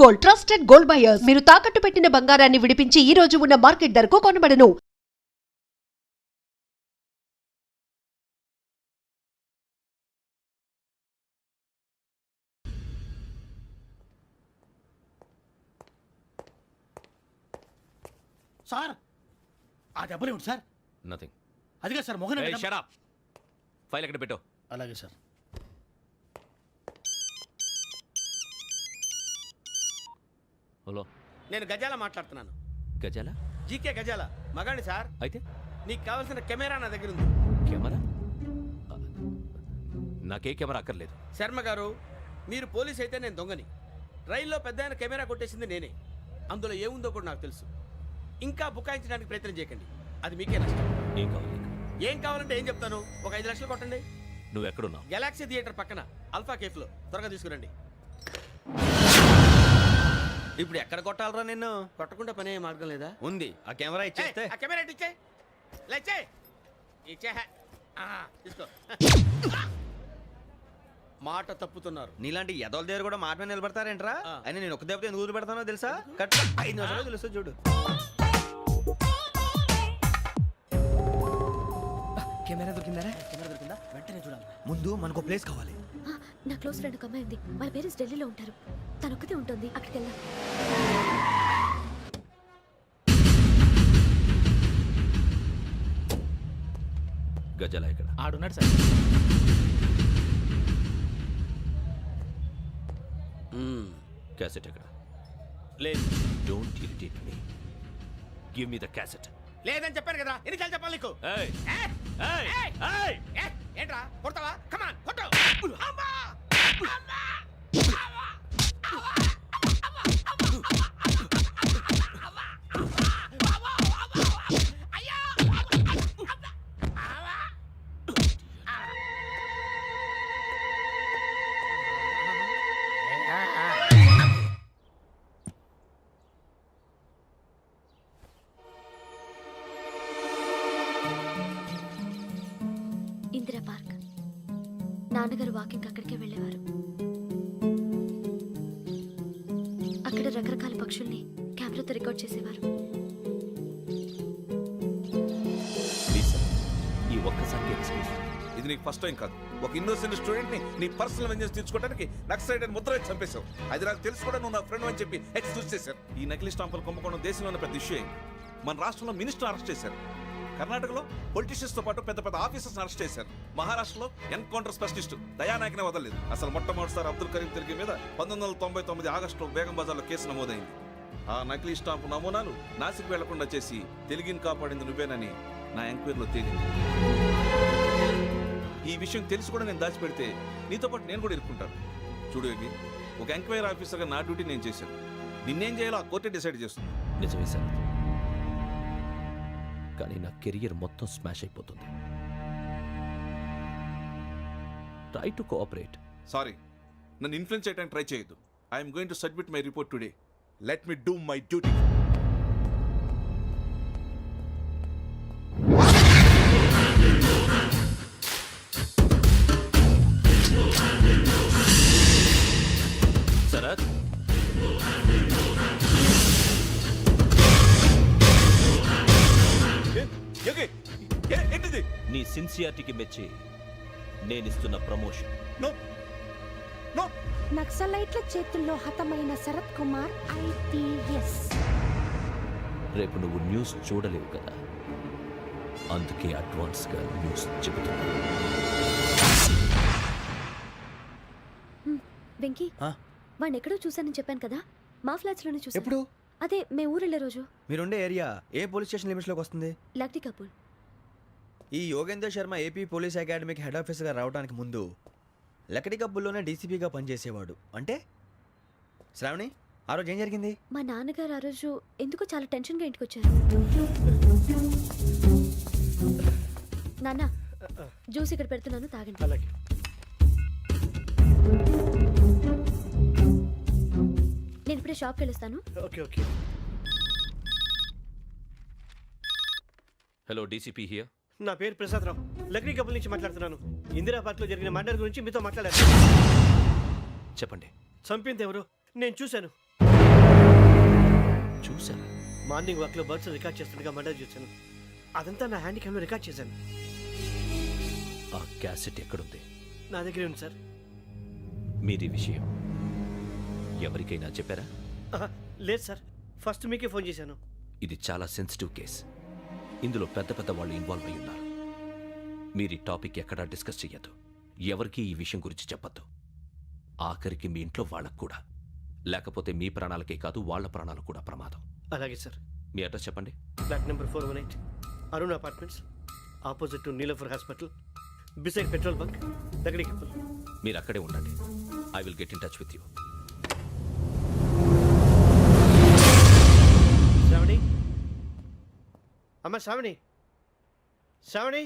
Gold, trusted gold buyers. మీరు తాకట్టు పెట్టిన బంగారాన్ని విడిపించి ఈ రోజు ఉన్న మార్కెట్ ధరకు కొనబడను. సార్ ఆ దెబ్బలేమిటి సార్? నథింగ్. అదిగా సార్ మొహన్ షట్ అప్. ఫైల్ ఎక్కడ పెట్టు. అలాగే సార్. హలో, నేను గజాల మాట్లాడుతున్నాను. గజాల? జీకే గజాల మగాండి సార్. అయితే నీకు కావాల్సిన కెమెరా నా దగ్గర ఉంది. కెమెరా? నాకే కెమెరా అక్కర్లేదు. శర్మ గారు, మీరు పోలీస్ అయితే నేను దొంగని. రైల్లో పెద్ద ఆయన కెమెరా కొట్టేసింది నేనే. అందులో ఏముందో కూడా నాకు తెలుసు. ఇంకా బుకాయించడానికి ప్రయత్నం చేయకండి, అది మీకే నష్టం. ఏం కావాలి? ఏం కావాలంటే ఏం చెప్తాను, ఒక 5 లక్షలు కొట్టండి. నువ్వు ఎక్కడున్నావు? గెలాక్సీ థియేటర్ పక్కన అల్ఫా కేఫ్లో. త్వరగా తీసుకురండి. ఇప్పుడు ఎక్కడ కొట్టాలరా నిన్ను? కొట్టకుండా పనే మార్గం లేదా? ఉంది, ఆ కెమెరా ఇచ్చేస్తే. ఆ కెమెరా ఇచ్చే లేచే ఇచ్చే. తీసుకో. మాట తప్పుతున్నారు. నీలాంటి ఎదల దగ్గర కూడా మాట మీద నిలబడతారేంట్రా? ఆ. అని నేను ఒక దెబ్బతో ఎందుకు పెడతానో తెలుసా? కట్ 5 నిమిషాలు తెలుసు చూడు. కెమెరా దొరికిందా? వెంటనే చూడాలి. ముందు మనకు ప్లేస్ కావాలి. నా క్లోజ్ ఫ్రెండ్ ఒక అమ్మాయి ఉంది. వాళ్ళ పేరెంట్స్ ఢిల్లీలో ఉంటారు. తను ఒక్కతే ఉంటుంది. అక్కడికి వెళ్దాం. గజాల ఎక్కడ? ఆడున్నాడు సార్. క్యాసెట్ ఎక్కడ? లేదు. Don't irritate me. Give me the cassette. లేదని చెప్పాను కదా, ఎన్నిసార్లు చెప్పాలి నీకు? ఏయ్ ఏయ్! ఏయ్ ఏయ్! ఏయ్! ఏ, ఏంట్రా కొడతావా? కమాన్ కొట్టు. అమ్మా! అమ్మా! ఇందిరా పార్క్. నాన్నగారు వాకింగ్ అక్కడికే వెళ్ళేవారు. అక్కడ రకరకాల పక్షుల్ని కెమెరాతో రికార్డ్ చేసేవారు. ప్లీజ్ సార్, ఈ ఒక్కసారికి ఎక్స్క్యూజ్. ఇది నీకు ఫస్ట్ టైం కాదు. ఒక ఇన్నోసెంట్ స్టూడెంట్ ని నీ పర్సనల్ వెంజెన్స్ తీర్చుకోవడానికి నక్సలైట్ అని ముద్ర వేసి చంపేశావు. అది నాకు తెలుసు కూడా నువ్వు నా ఫ్రెండ్ అని చెప్పి ఎక్స్క్యూజ్ చేశారు. ఈ నకిలీ స్టాంపులు కుంభకోణం దేశంలో పెద్ద ఇష్యూ అయింది. మన రాష్ట్రంలో మినిస్టర్ అరెస్ట్ చేశారు. కర్ణాటకలో పొలిటీషియన్స్ తో పాటు పెద్ద పెద్ద ఆఫీసర్స్ అరెస్ట్ చేశారు. మహారాష్ట్రలో ఎన్కౌంటర్ స్పెషలిస్ట్ దయానాయకనే వదలలేదు. అసలు మొట్టమొదటిసారి అబ్దుల్ కరీం తిరిగి మీద 1999 ఆగస్టులో బేగం బజార్లో కేసు నమోదైంది. ఆ నకిలీ స్టాంపు నమూనాలు నాసిక్ వెళ్లకుండా చేసి తెలుగుని కాపాడింది నువ్వేనని నా ఎంక్వైరీలో తేలింది. ఈ విషయం తెలిసి కూడా నేను దాచిపెడితే నీతో పాటు నేను కూడా ఇరుక్కుంటాను. చూడు యోగి, ఒక ఎంక్వైరీ ఆఫీసర్గా నా డ్యూటీ నేను చేశాను. నిన్నేం చేయాలో ఆ కోర్టే డిసైడ్ చేస్తుంది. నిజమే సార్, కానీ నా కెరియర్ మొత్తం స్మాష్ అయిపోతుంది. Try to cooperate. సారీ, నన్ను ఇన్ఫ్లుయెన్స్ చేయడానికి ట్రై చేయొద్దు. I'm going to submit my report today. Let me do my duty. Sharath, ఏంటిది? నీ సిన్సియారిటీకి మెచ్చి నేనిస్తున్న ప్రమోషన్. No no. నక్సలైట్ల చేతుల్లో హతమైన శరత్ కుమార్ ఐపీఎస్. రేపు నువ్వు న్యూస్ చూడలేవు కదా, అందుకే అడ్వాన్స్గా న్యూస్ చెబుతున్నా. వెంకీ, వాడిని ఎక్కడో చూశానని చెప్పాను కదా. మా ఫ్లాట్స్ లోనే చూసాను. ఎప్పుడు? అదే మేము ఊరెళ్ళే రోజు. మీరుండే ఏరియా ఏ పోలీస్ స్టేషన్ లిమిట్స్ లోకి వస్తుంది? లక్టీ కపూర్. ఈ యోగేందర్ శర్మ ఏపీ పోలీస్ అకాడమీకి హెడ్ ఆఫీసర్గా రావడానికి ముందు లకడి కబ్బుల్లోనే డీసీపీగా పనిచేసేవాడు. అంటే శ్రావణి, ఆ రోజు ఏం జరిగింది? మా నాన్నగారు ఆ రోజు ఎందుకో చాలా టెన్షన్గా ఇంటికి వచ్చారు. నాన్న, జ్యూస్ ఇక్కడ పెడుతున్నాను, తాగండి. అలాగే. నేను ఇప్పుడే షాప్కి వెళ్ళొస్తాను. Okay okay. Hello, DCP here. నా పేరు ప్రసాదరావు, లక్డీ కపుల్ నుంచి మాట్లాడుతున్నాను. ఇందిరా పార్క్ లో జరిగిన మర్డర్ గురించి మీతో మాట్లాడారు. చెప్పండి. చంపింది ఎవరు? నేను చూశాను. చూశారా? మార్నింగ్ వాక్లో బర్డ్స్ రికార్డ్ చేస్తుండగా మర్డర్ చూశాను. అదంతా నా హ్యాండ్ క్యామ్లో రికార్డ్ చేశాను. ఆ క్యాసెట్ ఎక్కడుంది? నా దగ్గరే ఉంది సార్. మీది విషయం ఎవరికైనా చెప్పారా? ఆహా, లేదు సార్, ఫస్ట్ మీకే ఫోన్ చేశాను. ఇది చాలా సెన్సిటివ్ కేస్. ఇందులో పెద్ద పెద్ద వాళ్ళు ఇన్వాల్వ్ అయి ఉన్నారు. మీరు ఈ టాపిక్ ఎక్కడా డిస్కస్ చెయ్యొద్దు. ఎవరికీ ఈ విషయం గురించి చెప్పొద్దు. ఆఖరికి మీ ఇంట్లో వాళ్ళకు కూడా. లేకపోతే మీ ప్రాణాలకే కాదు, వాళ్ళ ప్రాణాలు కూడా ప్రమాదం. అలాగే సార్. మీ అడ్రస్ చెప్పండి. Flat number 418, Arun apartments, opposite to Niloufer hospital, beside petrol bunk, దగ్గరికి. మీరు అక్కడే ఉండండి. I will get in touch with you. Shravani, అమ్మ శ్రావణి, శ్రావణి.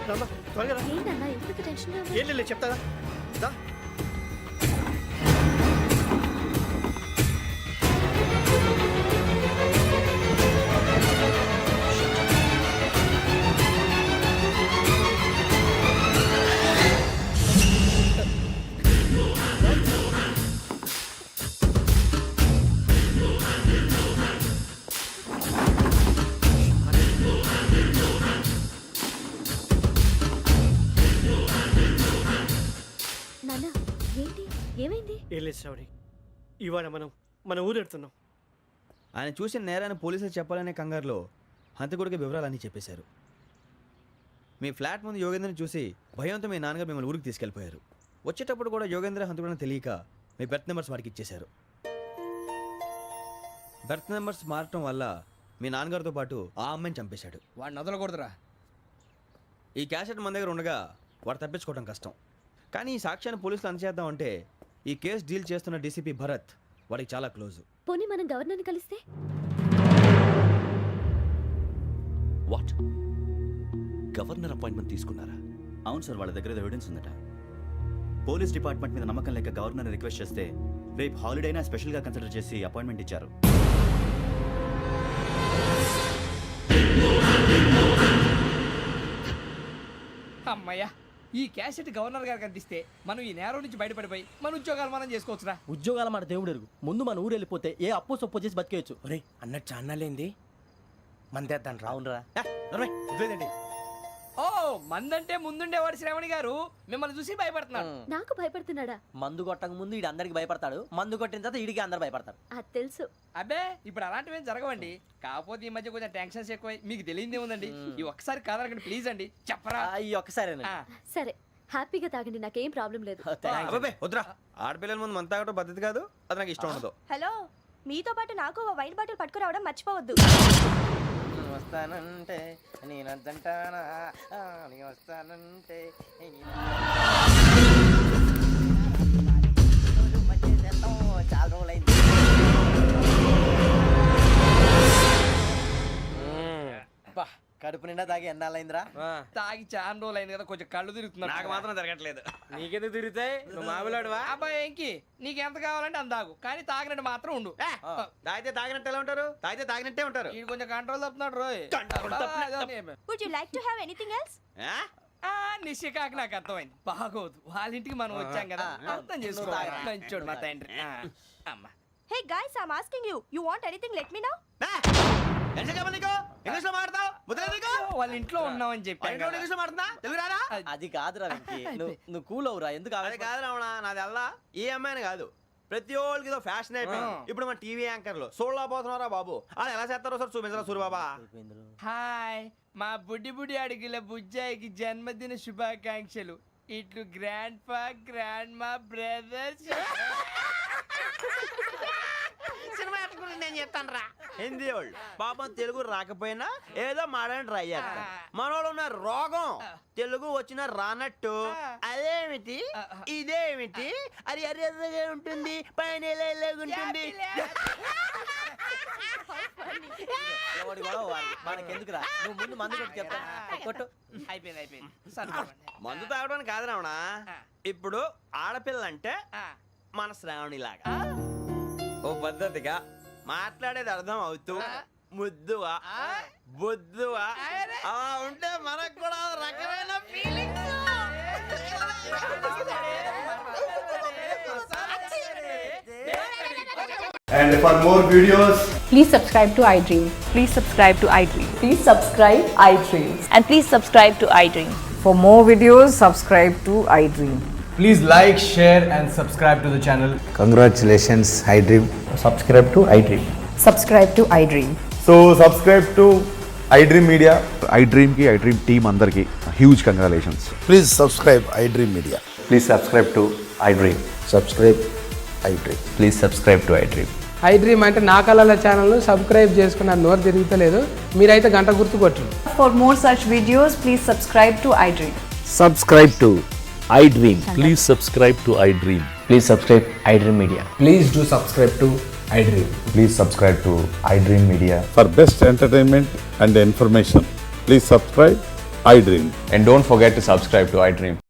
రామ్మా, త్వరగా రా. ఏంటన్నా ఎందుకు టెన్షన్ ఏం లేదు, చెప్తారా? దా. నాన్న ఏంటి ఏమైంది? ఏం లేదు శ్రావణి, ఇవాళ మనం మన ఊరు వెళ్తున్నాం. ఆయన చూసిన నేరాన్ని పోలీసులు చెప్పాలనే కంగారులో హంతకుడికి వివరాలన్నీ చెప్పేశారు. మీ ఫ్లాట్ ముందు యోగేంద్రని చూసి భయంతో మీ నాన్నగారు మిమ్మల్ని ఊరికి తీసుకెళ్ళిపోయారు. వచ్చేటప్పుడు కూడా యోగేంద్ర హంతకుడని తెలియక మీ బెర్త్ నెంబర్స్ వారికి ఇచ్చేశారు. బెర్త్ నెంబర్స్ మారటం వల్ల మీ నాన్నగారితో పాటు ఆ అమ్మాయిని చంపేశాడు. వాడిని వదలకూడదురా. ఈ క్యాసెట్ మన దగ్గర ఉండగా వాడు తప్పించుకోవడం కష్టం. కానీ ఈ సాక్ష్యాన్ని పోలీసులు అందజేద్దామంటే ఈ కేసు డీల్ చేస్తున్న డీసీపీ భరత్ వాడికి చాలా క్లోజు. పోనీ మనం గవర్నర్ని కలిస్తే? వాట్? గవర్నర్ అపాయింట్మెంట్ తీసుకున్నారా? అవును సార్, వాళ్ళ దగ్గర ఎవిడెన్స్ ఉందట. పోలీస్ డిపార్ట్మెంట్ మీద నమ్మకం లేక గవర్నర్ రిక్వెస్ట్ చేస్తే రేపు హాలిడే అయినా స్పెషల్గా కన్సిడర్ చేసి అపాయింట్మెంట్ ఇచ్చారు. అమ్మయ్యా, ఈ క్యాసెట్ గవర్నర్ గారికి అందిస్తే మనం ఈ నేరం నుంచి బయటపడిపోయి మన ఉద్యోగాలు మనం చేసుకోవచ్చురా. ఉద్యోగాల మాట దేవుడు ఎరుగు. ముందు మన ఊరు వెళ్ళిపోతే ఏ అప్పు సొప్పు చేసి బతికేయచ్చు. ఒరే అన్నట్టు చాన్నాలేంది మందేద్దాం రా. అవునరా? ఓ మందంటే ముందుండేవాడు శ్రావణి గారు మిమ్మల్ని చూసి భయపడుతున్నాడు. నాకు భయపడుతున్నాడా? మందు కొట్టక ముందు ఈడు అందరికి భయపడతాడు, మందు కొట్టిన తర్వాత ఈడికి అందరు భయపడతారు. అది తెలుసు. అబ్బే ఇప్పుడు అలాంటివి ఏం జరగవండి. కాకపోతే ఈ మధ్య కొంచెం టెన్షన్స్ ఎక్కువై మీకు తెలియదే ఉందండి. ఈ ఒక్కసారి కాదనకండి ప్లీజ్ అండి, చెప్పరా. ఈ ఒక్కసారి సరే హ్యాపీగా తాగండి, నాకేం ప్రాబ్లం లేదు. అబ్బాబే వద్దురా, ఆడపిల్లల ముందు మన తాగటం పద్ధతి కాదు, అది నాకు ఇష్టం ఉండదు. హలో, మీతో పాటు నాకు ఓ వైన్ బాటిల్ పట్టుకురావడం మర్చిపోవద్దు. వస్తానంటే నేనంటానా, వస్తానంటే చాలా రోజులైంది. కడుపు నిండా తాగి ఎన్నాళ్ళైందిరా? తాగి చాలా రోజులు అయింది కదా, కొంచెం కళ్ళు తిరుగుతున్నా. నాకు మాత్రం జరగట్లేదు. నీకెందుకు తిరుగుతాయి? నువ్వు మామిలాడువా? అబ్బాయి ఏంకి నీకు ఎంత కావాలంటే అంత తాగు, కానీ తాగినట్టు మాత్రం ఉండు. తాగితే తాగినట్టు ఎలా ఉంటారు? తాగితే తాగినట్టే ఉంటారు. వీడు కొంచెం కంట్రోల్ తప్పుతున్నాడు రోయ్. Would you like to have anything else? నిశ్చికాకి నాకు అర్థమైంది. బాగోదు, వాళ్ళ ఇంటికి మనం వచ్చాం కదా, అర్థం చేసుకోవాలి. మంచోడు మా తండ్రి. అమ్మ hey guys, I am asking you, you want anything let me know. English లో మాట్లాడతావు? వాళ్ళ ఇంట్లో ఉన్నామని చెప్పాను. ఇంగ్లీష్ లో మాట్లాడుతున్నా? తెలుగు రాదా? అది కాదురా వెంకీ, నువ్వు కూల్ అవురా. ఎందుకు అది కాదు రావణ, నాది అల్లా ఏ అమ్మాయిని కాదు, ప్రతి ఒళ్ళకి ఇదో ఫ్యాషన్ అయిపోయింది. ఇప్పుడు మన టీవీ యాంకర్లు సోళ్ళ పోతున్నారా బాబు, అది ఎలా చేస్తారో సార్ చూపించరా సూరిబాబా. హాయ్, మా బుడ్డి బుడి అడిగిల బుజ్జాయికి జన్మదిన శుభాకాంక్షలు. ఇట్లు గ్రాండ్ ఫా గ్రాండ్ మా బ్రదర్స్ సినిమా గురించి నేను చెప్తాను రా. హిందీ వాళ్ళు పాపం తెలుగు రాకపోయినా ఏదో మాడని ట్రై చేస్తారు. మనోళ్ళు ఉన్న రోగం తెలుగు వచ్చిన రానట్టు అదేమిటి ఇదేమిటి అది అర్రగా ఉంటుంది పైన ఉంటుంది. మనకెందుకురా నువ్వు ముందు మందు కొట్టు చెప్తాను కొట్టు. అయిపోయింది మందు తాగడానికి కాదు రావణ. ఇప్పుడు ఆడపిల్లంటే మన శ్రావణిలాగా ఓ పద్ధతిగా మాట్లాడేది అర్థం అవుతూ ముద్దువా బొద్దువా అలా ఉంటే మనకు కూడా ఒక రకమైన feelings. And for more videos, Please subscribe to iDream. Please subscribe to iDream. Please subscribe iDream. And please subscribe to iDream. For more videos, subscribe to iDream. please like, share, and subscribe to the channel. Congratulations iDream. Subscribe to iDream. Subscribe to iDream. So subscribe to iDream Media. iDream ki iDream team andarki huge congratulations. Please subscribe iDream Media. Please subscribe to iDream. Subscribe iDream. Please subscribe to iDream. iDream అంటే నా కళల ఛానల్ను subscribe చేసుకున్న నోరు తిరుగుతలేదు. మీరైతే గంట గుర్తు కొట్టండి. For more such videos, please subscribe to iDream. Subscribe to iDream. Please subscribe to I dream. Please subscribe iDream Media. Please do subscribe to iDream. Please subscribe to iDream Media. For best entertainment and information, please subscribe iDream. And don't forget to subscribe to iDream.